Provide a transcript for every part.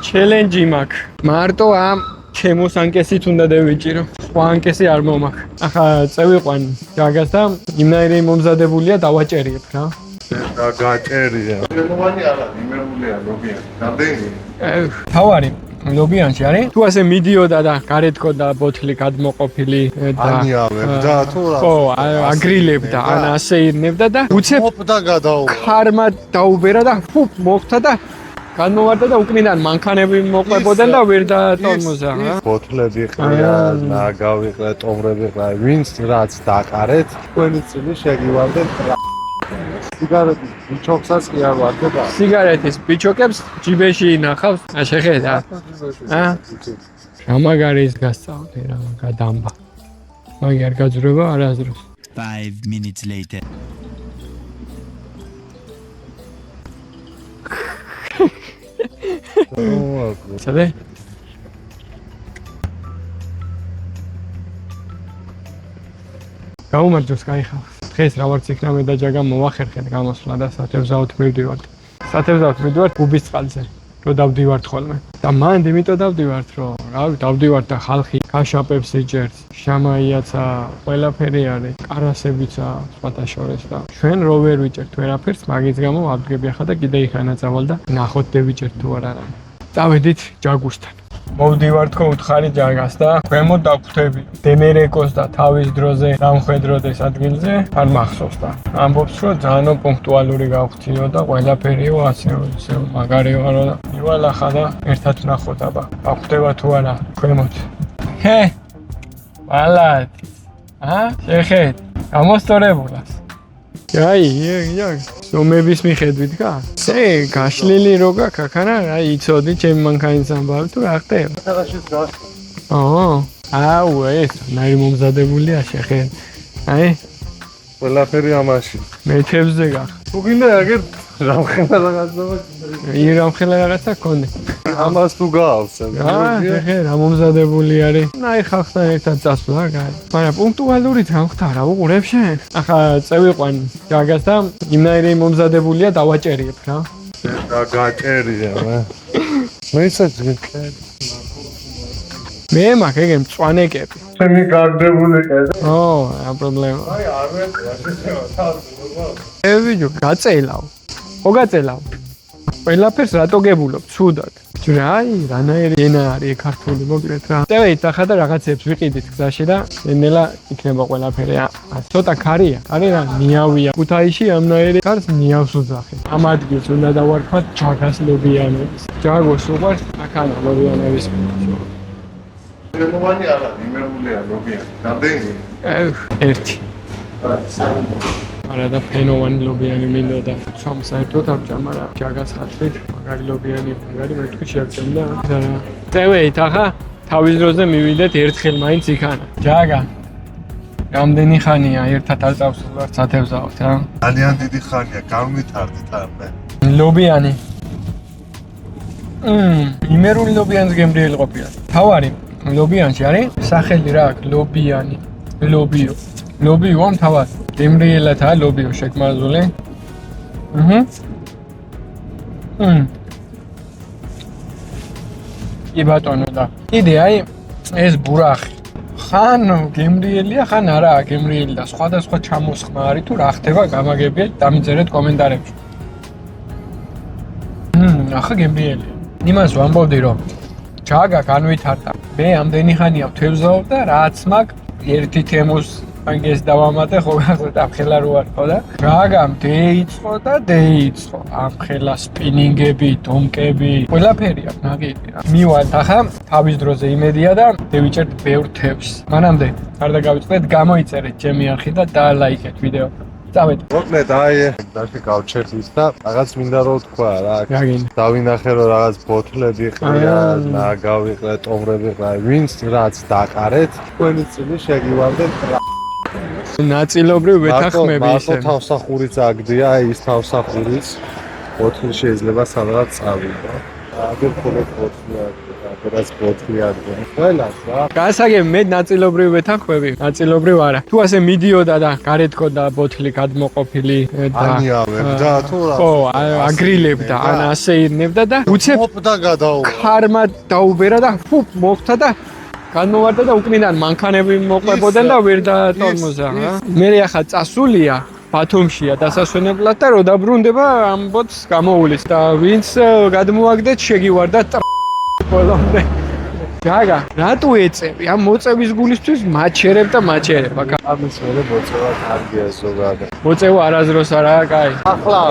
ჩელენჯი მაქვს. მარტო ამ ჩემოს ანკესით უნდა დავიჭირო. სხვა ანკესი არ მომაქვს. ახლა წევიყვან ჯაგას და იმნაირი მომზადებულია დავაჭერიებ რა. და გაჭერია. შემოვანი არა, იმერულია ლობიანი. რამდენი? თავარი ლობიანში არის? თუ ასე მიდიოდა და გარეთ ქონდა ბოთლი გადმოყოფილი და ანიავებდა თუ რა? ხო, აგრილებდა, ან ასე ირნებდა და უცებ მოპდა გადაუვა. ხარმა დაუბერა და ფუფ მოხდა და განმოვარდა და უკნიდან მანქანები მოყვებოდნენ და ვერ დატორმოზა რა. ბოთლები ყრია, ნაგავი ყრია, ტომრები ყრია. ვინც რაც დაყარეთ, თქვენი წილი შეგივარდეთ. სიგარეტის ბიჩოქსაც კი არ ვარდება. სიგარეტის ბიჩოკებს ჯიბეში ინახავს. შეხედა. რამაგარი ის გასწავლე რა, გადამბა. მაგი არ გაძრება არასდროს. 5 minutes later. სადე? გაუმარჯოს, кайხავ. დღეს რა ვარ ციქნა მე და ჯაგა მოვახერხეთ გამოსვლა და სათევზაოდ მივდივართ. სათევზაოდ მივდივართ ბუბის წყალზე, რომ დავდივართ ხოლმე. და მანდ იმიტომ დავდივართ, რომ რავი, დავდივართ და ხალხი გაშაპებს იჯერს, შამაიაცა, ყველაფერი არის, კარასებიცა, სხვათა შორის და ჩვენ რო ვერ ვიჭერთ ვერაფერს, მაგის გამო ვაბგები ახლა და კიდე იქანაწავალ და ნახოთ დევიჭერთ თუ არა. წავედით ჯაგუსთან. მოვდივართ ხო უთხარი ჯაგას და ქვემოთ დაგვხვდები დემერეკოს და თავის დროზე დამხვედროდეს ადგილზე არ მახსოვს და ამბობს რომ ძალიან პუნქტუალური გავხდიო და ყველაფერიო ასეო ისეო მაგარიო არო და ივალ ახლა და ერთად ვნახოთ აბა გახვდება თუ არა ქვემოთ ჰე ბალად შეხეთ გამოსწორებულას აი ზომების მიხედვით გა გაშლილი რო გაქვს აქ არა აი იცოდი ჩემი მანქანის ამბავი თუ რა ხდება რაღაცის გას აუ ეს ნაირი მომზადებულია შეხეთ აი ყველაფერი ამაში მეთებზე გახ თუ გინდა აგერ რამხელა რაღაცა რამხელა რაღაცა გქონდა ამას თუ გაავს შეხე რა მომზადებული არის ნაი ხალხთან ერთად წასვლა კაი მაგრამ პუნქტუალურით რა ხდება უყურებ შენ ახლა წევიყვან ჯაგას და იმნაირი მომზადებულია დავაჭერიებ რა და გაჭერია მე ისაც მე მაქვს ეგ მწვანე კეპი ჩემი გარდებული კეპი რა პრობლემა აი არ ვეტყვი ვიდეო გაწელავ ხო გაწელავ ყველაფერს რატო გებულობ ცუდად აი რანაირი ენა არის ქართული მოკლედ რა წევით ახლა და რაღაცებს ვიყიდით გზაში და ნელა იქნება ყველაფერი ცოტა ქარია არის რა ნიავია ქუთაისში ამნაირი კარს ნიავს უძახი ამ ადგილს უნდა დავარქვათ ჯაგას ლობიანების ჯაგოს უყვარს აქანა ლობიანების შემოვანი არა იმერულია ლობიანი რამდენი ერთი არა და ფენოვანი ლობიანი მინდა და ცომ საერთოდ არ ჭამარა ჯაგას ხათრით მაგარი ლობიანი მაგარი მე თქვი შეერწმდა და წევით ახლა თავის დროზე მივიდეთ ერთხელ მაინც იქანა ჯაგა რამდენი ხანია ერთად არ წავსულვართ სათევზაოდ რა ძალიან დიდი ხანია გამვითარდით არნე ლობიანი იმერული ლობიანს გემრიელი ყოფილა თავარი ლობიანში არის სახელი რა აქვს ლობიანი ლობიო ლობიო თავად გემრიელათა ლობიო შეკმარზული კი ბატონო და კიდე აი ეს ბურახი ხან გემრიელია ხან არაა გემრიელი და სხვადასხვა ჩამოსხმა არის თუ რა ხდება გამაგებიეთ დამიწერეთ კომენტარებში ახლა გემრიელია იმას ვამბობდი რომ ჯაგა განვითარდა მე ამდენი ხანია ვთევზაობ და რაც მაქვს ერთი თემოს ანგეს დავამატე ხო გახსოვთ ამხელა რო არ ხო და ჯაგამ დეიწყო და დეიწყო ამხელა სპინინგები დონკები ყველაფერი აქვს ნაგები რა მივალთ ახლა თავის დროზე იმედია და დევიჭერთ ბევრ თევზს მანამდე არ დაგავიწყდეთ გამოიწერეთ ჩემი არხი და დალაიქეთ ვიდეო წავედ მოკლედ აი დაში გავჩერდით და რაღაც მინდა რომ თქვა რა დავინახე რომ რაღაც ბოთლები ყრია ნაგავი ყრია ტომრები ყრია ვინც რაც დაყარეთ თქვენი წილი შეგივარდეთ ნაწილობრივ ვეთანხმები ისე მარტო თავსახურიც აგდია აი ის თავსახურიც ბოთლი შეიძლება სადღაც წავიდა აგერ ხოლოს ბოთლი ბოთლი ადგენ. ყველას რა. გასაგებ მე ნაწილობრივ ვეთანხმები, ნაწილობრივ არა. თუ ასე მიდიოდა და გარეთ ქონდა ბოთლი გადმოყოფილი და ანიავებდა თუ რა. ხო, აგრილებდა, ან ასე ირნებდა და უცებ მოპდა გადაუვა. ხარმა დაუბერა და ფუფ მოხდა და განმოვარდა და უკნიდან მანქანები მოყვებოდნენ და ვერ დატორმოზა. მე ახლა წასულია ბათუმშია დასასვენებლად და რო დაბრუნდება ამბოც გამოულის და ვინც გადმოაგდეთ შეგივარდა ყველამდე. ჯაგა, რატო ეწევი? ამ მოწევის გულისთვის მაჩერებ და მაჩერებ. ამის მერე მოწევა კარგია ზოგადად. მოწევა არაზროს არაა კაი. ახლა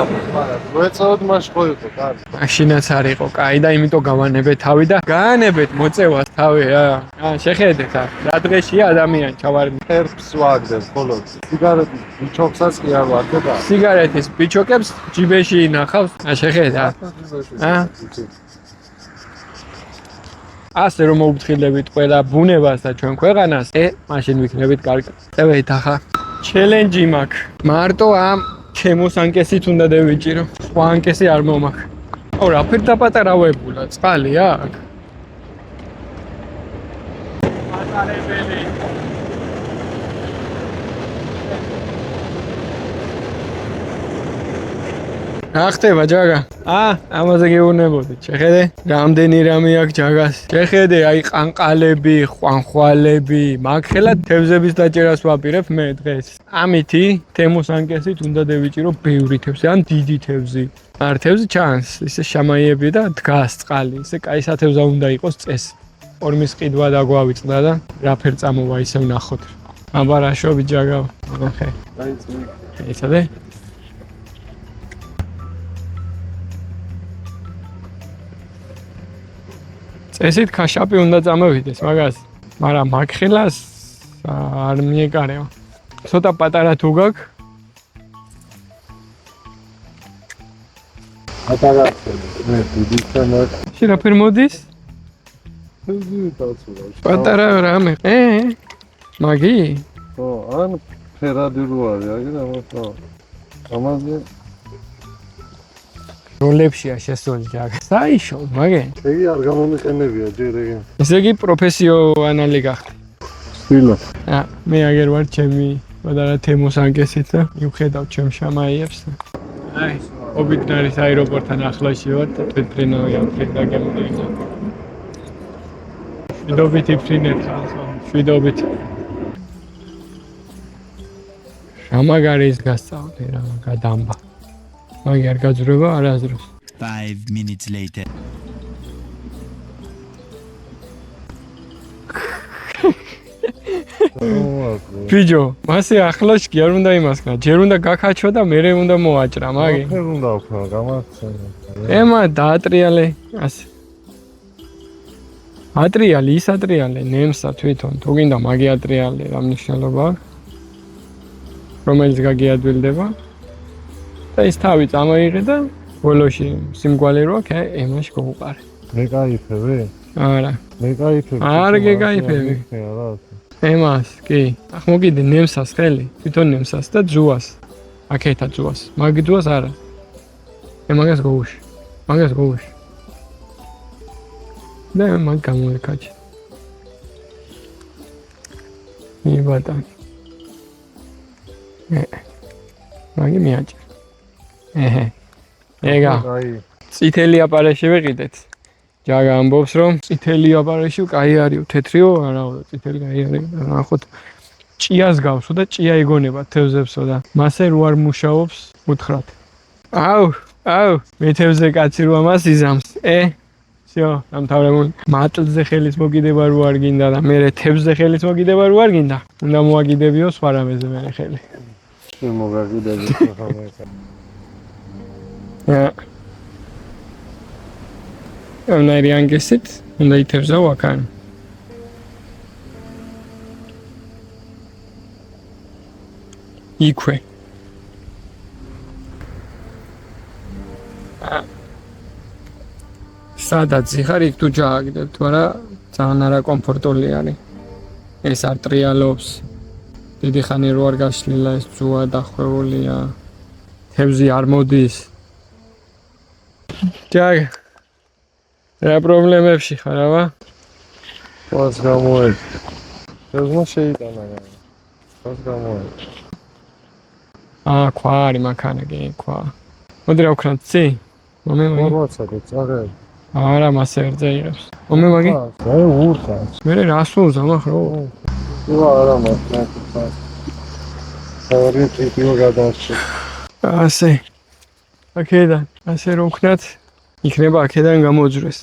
მოწევად მაშ ხო იყო კარგი. მაშინაც არ იყო კაი და იმიტომ გავანებეთ თავი და გაანებეთ მოწევას თავი რა. შეხედეთ რა დღეშია ადამიანი ჩავარდი. ერფს ვაგდებ ხოლო სიგარეტის ბიჩოქსაც კი არ ვაგდება. სიგარეტის ბიჩოკებს ჯიბეში ინახავს. შეხედა. ასე რომ მოვფრთხილებით ყველა ბუნებას და ჩვენ ქვეყანას, მაშინ ვიქნებით კარგი. წევით ახლა ჩელენჯი მაქვს. მარტო ამ ჩემოს ანკესით უნდა დავიჭირო. სხვა ანკესი არ მომაქვს. აუ რა ფერ დაპატარავებულა, წყალი აქ. პატარებელი. რა ხდება ჯაგა? ამაზე გეუბნებოდით. შეხედე, რამდენი რამე აქვს ჯაგას. შეხედე, აი ყანყალები, ხვანხვალები, მაგ ხელა თევზების დაჭერას ვაპირებ მე დღეს. ამითი თემოს ანკესით უნდა დავიჭირო ბევრი თევზი, ან დიდი თევზი. არ თევზი ჩანს, ისე შამაიები და დგას წყალი. ისე კაი სათევზა უნდა იყოს წესი. ორმის ყიდვა დაგვავიწყდა და რა ფერ წამოვა ისე ვნახოთ. აბა რა შობი ჯაგა. ნახე. იცოდე? წესით ქაშაპი უნდა წამოვიდეს მაგას, მაგრამ მაგ ხელას არ მიეკარევა. ცოტა პატარა თუ გაქვს? პატარა მე დიდი თემად. შენ მოდის? პატარა რამე. მაგი? ხო, ან ფერადი რო არის, აგერ ამასო. ამაზე როლებშია შესული ჯაგა. საიშო, მაგე. ეგი არ გამომიყენებია ჯერ ეგ. ესე იგი პროფესიონალი გახდი. სპილო. მე აგერ ვარ ჩემი პატარა თემოს ანკესით და მივხედავ ჩემ შამაიებს. აი, ობიტნარის აეროპორტთან ახლოში ვარ და თვითფრინავი ამ ფერდა გამოდიოდა. შვიდობით იფრინეთ ხალხო, შვიდობით. შამაგარის გასწავლე რა, გადამბა. მაგი არ გაძვრება არასდროს. 5 minutes later. ბიჯო, მასე ახლოს კი არ უნდა იმასკნა. ჯერ უნდა გაქაჩო და მერე უნდა მოაჭრა, მაგი. ფერ უნდა ვქნა, გამახსენე. ემა დაატრიალე, ასე. ატრიალი, ის ატრიალე, ნემსა თვითონ. თუ გინდა მაგი ატრიალე, რა მნიშვნელობა აქვს? რომელიც გაგიადვილდება. და ის თავი წამოიღე და ბოლოში სიმგვალი რო აქვს, ემაში გავუყარე. მე кайფები? არა. მე кайფები. არ გეკაიფები. ემას, კი. ახ მოგიდე ნემსას ხელი, თვითონ ნემსას და ძუას. აქეთა ძუას. მაგ ძუას არა. მაგას გოუში. მაგას გოუში. და მაგ გამოეკაჩე. იბატან. მაგი მიაჭრა. ეგა. წითელი აპარეში ვიყიდეთ. ჯაგა ამბობს რომ წითელი აპარეში კაი არისო, თეთრიო არაო, წითელი კაი არის. ნახოთ. ჭიას გავსო და ჭია იგონება თევზებსო და მასე რო არ მუშაობს, უთხრათ. აუ, მე თევზე კაცი რო ამას იზამს. всё, დამთავრებული. მატლზე ხელის მოგიდება რო არ გინდა და მე თევზზე ხელის მოგიდება რო არ გინდა. უნდა მოაგიდებიო სხვა რამეზე მე ხელი. შენ მოგაგიდები ხომ ეხა. ნაირი ანგესით, უნდა ითევზო აქან. იქვე. სადაც იხარ იქ თუ ჯააგდებ, თორა ძალიან არაკომფორტული არის. ეს არ ტრიალობს. დიდი ხანი რო არ გაშლილა ეს ძუა დახვეულია. თევზი არ მოდის. ჯაგ რა პრობლემებში ხარ, აბა? ყავს გამოედი. შეგმო შეიტანა. ყავს გამოედი. ქვა არის მანქანები, ქვა. მოდი რა ვქნათ, ცი? მომე მოგვაცადე, წაღები. არა, მასე ერძე იღებს. მომე მაგი? მე ურხავს. მე რას უზამახ რო? არა, მაგრამ ორი ტიპიო გადავჭი. ასე. აქედან, ასე რომ ვქნათ, იქნება აქედან გამოძრეს.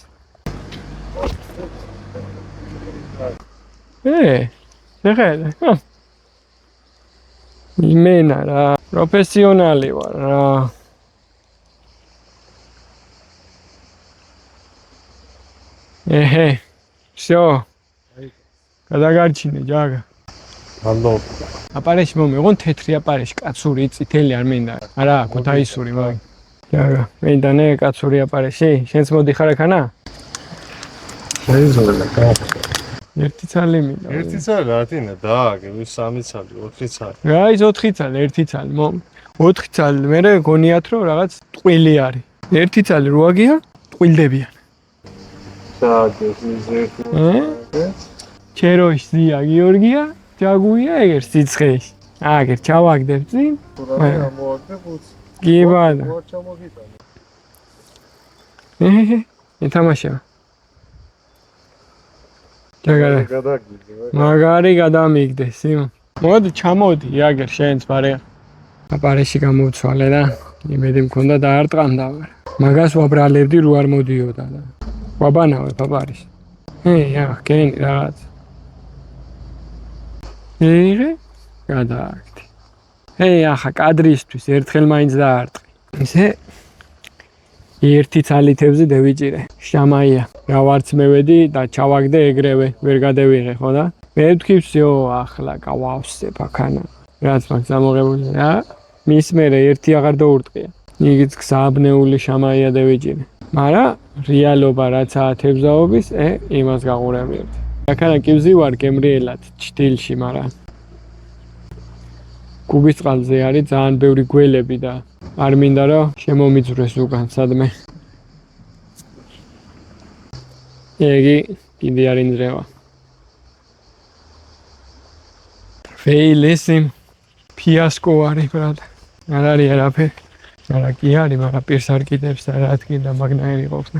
შეხედე. იმენა რა, პროფესიონალი ვარ რა. всё. გადაგარჩინე ჯაგა. ანდო. აპარეში მომეღონ თეთრი აპარეში, კაცური, წითელი არ მინდა. არა, ქუთაისური მაგ. ჯაგა, მინდანე კაცური აპარეში? შენც მოდიხარ აქანა? შეიძლება. ერთი ცალი მინდა. ერთი ცალი რატინა დააგე, მის სამი ცალი, 4 ცალი. რა ის 4 ცალი, ერთი ცალი, მომ. 4 ცალი, მე გონიათ რომ რაღაც ტყვილი არის. ერთი ცალი როაგია, ტყვილდებიან. საათის ერთი. ჩეროშ ზია გიორგია, ჯაგუია ეგერ სიცხეში. აგერ ჩავაგდებ წინ. გამოაგდე ხუთს. კი ბადა. ხო ჩამოგიტანე. ეთამაშება. ჯაგარა. გადაგიგე. მაგარი გადამიგდე, სიმო. მოდი, ჩამოდი, აგერ შენც ბარე. აპარეში გამოვცვალე და იმედი მქონდა დაარტყამდა. მაგას ვაბრალებდი რო არ მოდიოდა და. ვაბანავე აპარეში. კენი რაღაც. გადააგდი. ახლა კადრისთვის ერთხელ მაინც დაარტყი. ისე ერთი ცალითებზე დევიჭირე. შამაია. რა ვარც მევედი და ჩავაგდე ეგრევე, ვერ გადევიღე, ხო და? მე ვთქვი, всё, ახლა გავავსებ აქანა. რაც მაგ замоღებული რა? მის მერე ერთი აღარ დაურტყია. იგიც გზაბნეული შამაია დევიჭირე. მაგრამ რეალობა რაცა თებზაობის, იმას გაყურებიათ. აქანა კი ვზივარ გემრიელად ჩtildeში, მაგრამ კუბის წყალზე არის ძალიან ბევრი გველები და არ მინდა რომ შემომიძვრეს უკან სადმე. ეგი კიდე არ ინძრევა. ფეილესიმ ფიასკო არის ბრატ. არ არის არაფერი. არა კი არის, მაგრამ პირს არ კიდებს და რა თქმა უნდა მაგნაირი ყოფს და.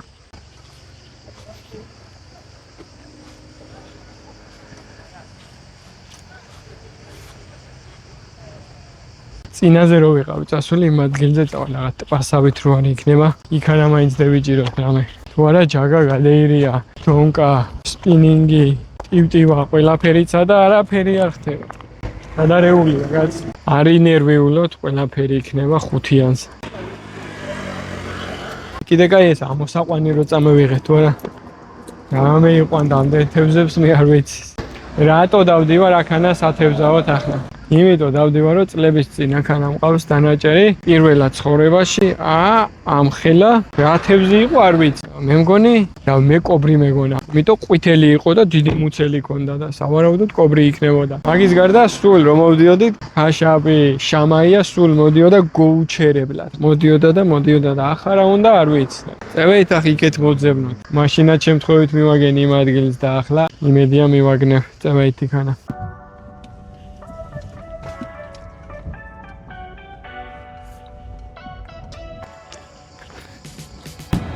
წინაზე რო ვიყავი წასული იმ ადგილზე რაღაც პასავით რო არ იქნება, იქანა მაინც დევიჭიროთ რამე. თუ არა ჯაგა გადეირია, დონკა, სპინინგი, ტივტივა, ყველაფერიცა და არაფერი არ ხდება. გადარეულია კაც. არი ნერვიულოთ, ყველაფერი იქნება ხუთიანს. კიდე კაი ეს ამოსაყვანი რო წამოვიღეთ თუ არა? რამე იყვანდა ამდენ თევზებს მე არ ვიცი. რატო დავდივარ აქანა სათევზაოდ ახლა? იმიტომ დავდივარ რომ წლების წინ აქანა მყავს დანაჭერი პირველად ცხოვრებაში ამხელა რა თევზი იყო არ ვიცი მე მგონი და მე კობრი მეგონა იმიტომ ყვითელი იყო და დიდი მუცელი ჰქონდა და სავარაუდოდ კობრი იქნებოდა მაგის გარდა სულ რომ მოვდიოდით ხაშაპი შამაია სულ მოდიოდა გოუჩერებლად მოდიოდა და ახლა რა უნდა არ ვიცი წევით ახ იქეთ მოძებნოთ მაშინაც შემთხვევით მივაგენ იმ ადგილს და ახლა იმედია მივაგნებ წევით იქანა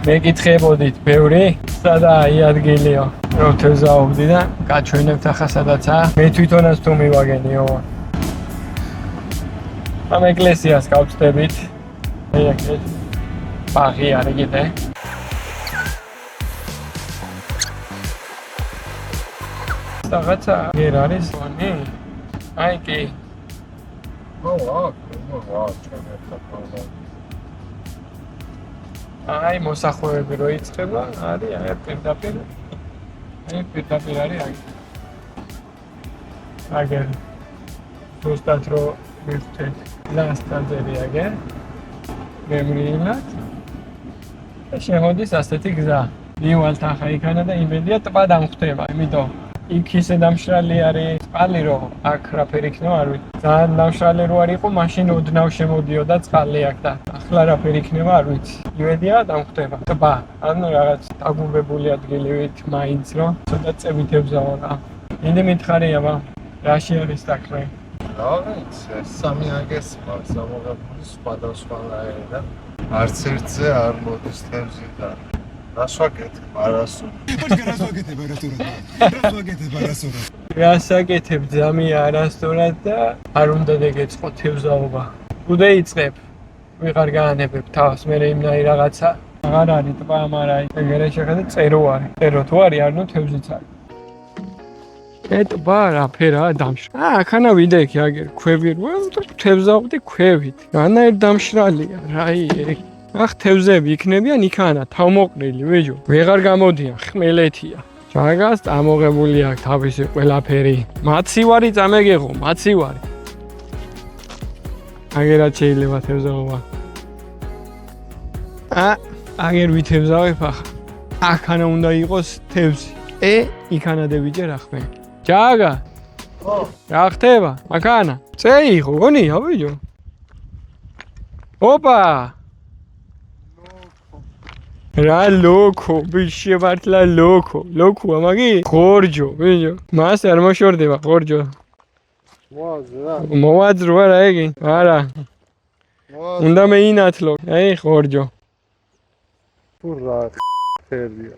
მეკითხებოდით ბევრი, სადა აი ადგილიო, რომ თევზაობდი და გაჩვენებთ ახლა სადაცაა. მე თვითონაც თუ მივაგენიო. ამ ეკლესიას გავწდებით. ეგეთ ბაღი არის კიდე. რაღაცა ვერ არის ვანი? აი კი. აი მოსახლეები რო იწყება, არის აი პირდაპირ. აი პირდაპირ არის აი. აგერ. ზუსტად რო მივხვდეთ, ლასტაძერი აგერ. გემრიელად. და შემოდის ასეთი გზა. მივალთ ახლა იქანა და იმედია ტბა დამხვდება, იმიტომ იქ ისე დამშრალი არის წყალი რომ აქ რაფერი იქნება არ ვიცი. ძალიან დამშრალი რო არ იყო, მაშინ ოდნავ შემოდიოდა წყალი აქ და ახლა რაფერი იქნება არ ვიცი. იმედია დამხვდება. ტბა, ანუ რაღაც დაგუბებული ადგილივით მაინც რომ ცოტა წებით ებზაო რა. იმდე მითხარია ბა. რაში არის საქმე? რა ვიცი, ეს სამი აგეს მაქვს ამოღებული სხვადასხვანაირი და არც ერთზე არ მოდის თევზი და რასვაკეთებ არასოდეს. რასაკეთებ ძამია არასდროს და არ უნდა დაგეწყო თევზაობა. უდე იწყებ. ვიღარ გაანებებ თავს, მე იმნაირ რაღაცა. აღარ არის ტბა, მაგრამ ეგრე შეხედე წერო არის. წერო თუ არის, არნო თევზიც არის. ტბა რაფერაა დამშრალი. აქანა ვიდექი აგერ ქვევი რო თევზავდი ქვევით. რანაირ დამშრალია, რაი ეგ. ახ თევზები იქნებიან იქანა თავმოყრილი ვეჯო. ვეღარ გამოდიან, ხმელეთია. ჯაგას ამოღებული აქვს თავისი ყველაფერი. მაცივარი წამეგეღო, მაცივარი. აგერაც შეიძლება თევზაობა. აგერ ვითევზავებ ახლა. აქანა უნდა იყოს თევზი. იქანა დევიჯერ ახლა. ჯაგა. რა ხდება? აქანა. წეიღო, გონია ვიჯო. ოპა. რა ლოკო, ბიში მართლა ლოკო. ლოკოა მაგი? ხორჯო, ვიჯო. მას არ მოშორდება ხორჯო. მოვაძროა რა იგი? არა. უნდა მეინათლო. ხორჯო. თუ რა ხერია.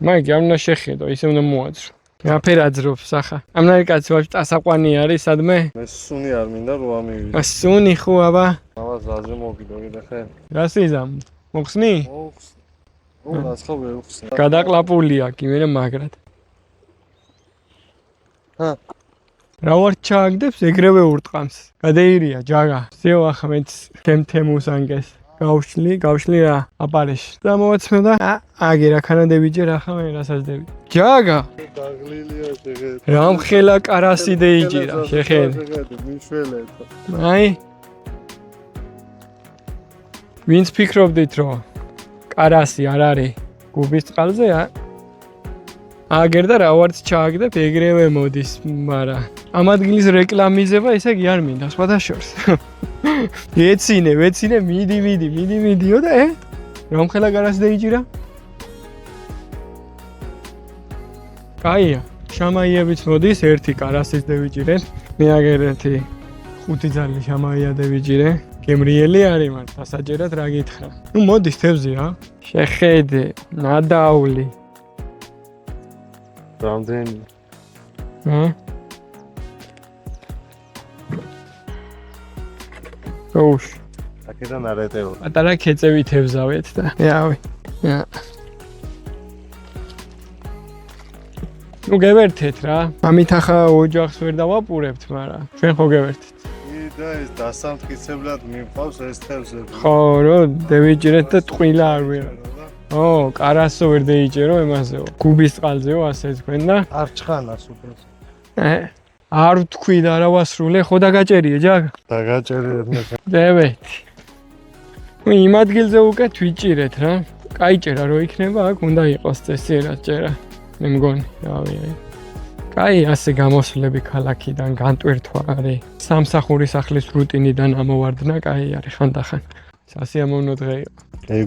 მაგი არ უნდა შეხედო, ისე უნდა მოაძრო. რაფერ აძრობს ახლა? ამნაირი კაცი ვაფშე წასაყვანი არის სადმე? მე სუნი არ მინდა რომ ამივიდე. სუნი ხო აბა? ამას ზაზე მოგიდო კიდე ხე. რა სიზამ? მოხსნი? მოხსნი. რას ხო ვერ უხსნი. გადაყლაპულია კი მე მაგრად. რა ვარ ჩააგდებს ეგრევე ურტყამს. გადაირია ჯაგა. ზეო ახლა მეც თემთემუს ანგეს. გავშლი რა აპარეში. და მოვაცმევდა. აგერ აქანა დევიჯერ ახლა მე რასაც დევი. ჯაგა. დაღლილია შეხეთ. რამ ხელა კარასი დეიჯირა შეხედე. მიშველეთო. აი. ვინც ფიქრობდით რომ კარასი არ არის გუბის წყალზე აგერ და რა ვარც ჩააგდებ ეგრევე მოდის, მაგრამ ამ ადგილის რეკლამიზება ესე კი არ მინდა სხვადასხვა. ვეცინე, მიდიო და რომ ხელა კარასი დეიჯირა? კაია, შამაიებიც მოდის, ერთი კარასის დევიჯირენ. მე აგერ ერთი 5 ძალი შამაია დევიჯირე. გემრიელი არის მარტ დასაჯერად რა გითხრა. ნუ მოდის თევზი რა. შეხედე, ნადავლი. რამდენი? ოუშ. აქედან არ ეტევა. პატარა ქეწევით ევზავეთ და. იავი. ნუ გევერთეთ რა. ამით ახლა ოჯახს ვერ დავაპურებთ, მაგრამ ჩვენ ხო გევერთეთ. და ეს დასამტკიცებლად მიყავს ეს თევზები. ხო, რომ დევიჯერეთ და ტყილა არ ვერა. კარასო ვერ დეიჯერო ემაზეო. გუბის წყალზეო ასე თქვენ და არ ჩხანას უბრალოდ. არ თქვი და არა ვასრულე, ხო დაგაჭერია ჯაგა? დაგაჭერია მე. დევეთი. იმ ადგილზე უკვე თვიჭირეთ რა. კაიჭერა რო იქნება, აქ უნდა იყოს წესიერად ჭერა. მე მგონი, რავი. კაი, ასე გამოსვლები ქალაქიდან განტვირთვა არის. სამსახურის სახლის რუტინიდან ამოვარდნა, კაი არის ხანდახან. სასიამოვნო დღე იყო.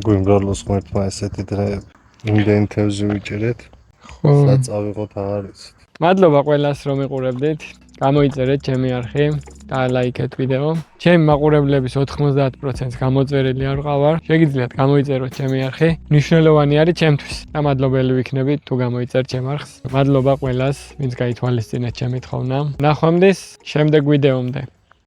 გვიმრავლოს ღმერთმა ესეთი დღეები. იმდენი თევზი ვიჭერეთ. ხო. საწავიღოთ აღარ იცით. მადლობა ყველას რომ იყურებდით. გამოიწერეთ ჩემი არხი და ლაიქეთ ვიდეო. ჩემი მაყურებლების 90% გამოწერილი არ ვყავარ. შეგიძლიათ გამოიწეროთ ჩემი არხი. მნიშვნელოვანი არის ჩემთვის. და მადლობელი ვიქნებით თუ გამოიწერთ ჩემ არხს. მადლობა ყველას, ვინც გაითვალისწინეთ ჩემი თხოვნა. ნახვამდის შემდეგ ვიდეომდე.